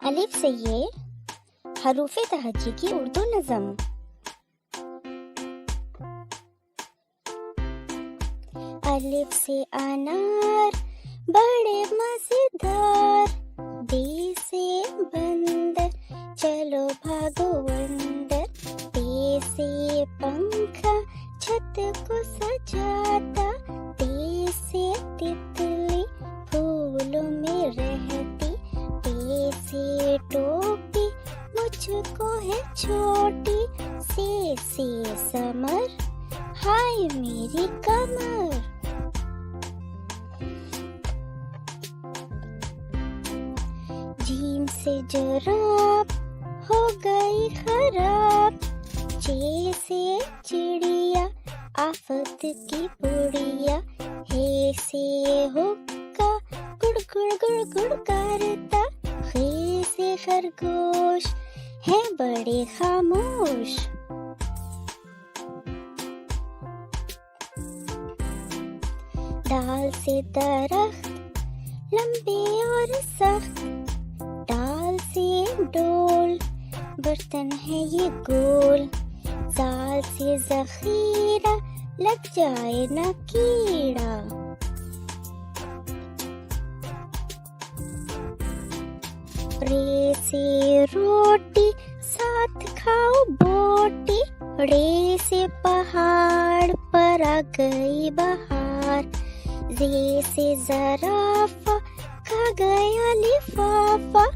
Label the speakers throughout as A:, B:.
A: अलिफ से ये हरूफे तहज्जी की उर्दू नज़म। अलिफ से अनार बड़े मजेदार, बे से बंदर चलो भागो अंदर, पे से पंखा छत को सजाता, ते से तितली फूलों में रहती, पे से टोपी मुझको है छोटी, से समर हाय मेरी कमर। जीम से जराब हो गई खराब, चे से चिड़िया आफत की पुड़िया, हे से हुक्का गुड़ गुड़ गुड़ गुड़ करता, खे से खरगोश है बड़े खामोश। डाल से दरख्त लंबे और सख्त, डाल से डोल बर्तन है ये गोल, जाल से जखीरा लग जाए न कीड़ा। रे से रोटी साथ खाओ बोटी, रे से पहाड़ पर आ गई बहार, जे से जराफा खा गया लिफाफा,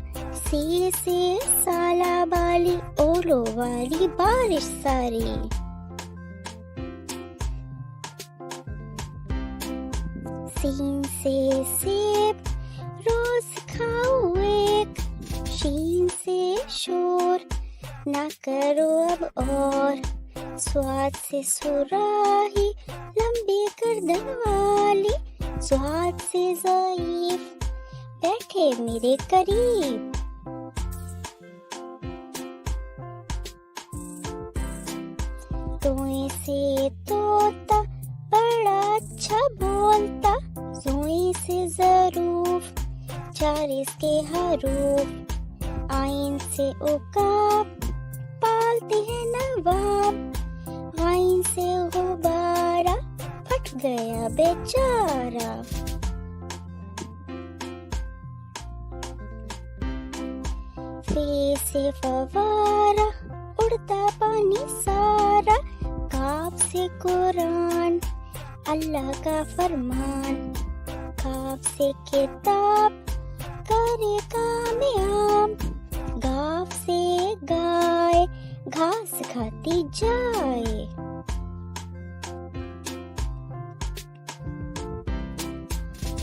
A: से साला बाली ओलो वाली बारिश सारी। सीन से सेब रोज खाओ एक, शीन से शोर ना करो अब और, स्वाद से सुराही लंबी गर्दन वाली, स्वाद से ज़ईफ बैठे मेरे करीब। तोए से तोता बड़ा अच्छा बोलता, जोई से ज़रूफ चार इसके हरूफ, आइन से उकाब पालती है नवाब, आइन से गुब्बारा फट गया बेचारा। फे से फवारा उड़ता पानी सारा, काफ से कुरान अल्लाह का फरमान, काफ से किताब करे कामयाब, गाफ से गाय घास खाती जाए।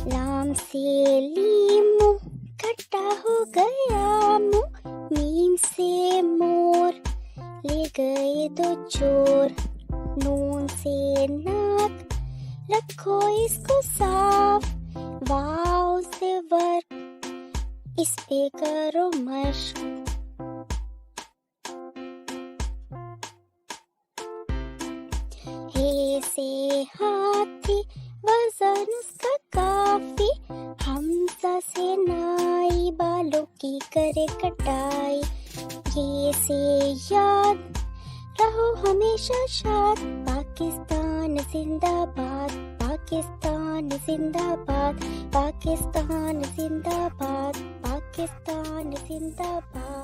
A: लाम से लीमू खट्टा हो गया मुँह, मीम से मोर ले गए दो चोर, नून से नाक रखो इसको साफ, वाव से वर्क इस पे करो मश्क। हे से हाथी वजन उसका काफी, हमजा से नाई बालों की करे कटाई, ये से याद रहो हमेशा शाद, पाकिस्तान जिंदाबाद, पाकिस्तान जिंदाबाद, पाकिस्तान जिंदाबाद, पाकिस्तान जिंदाबाद।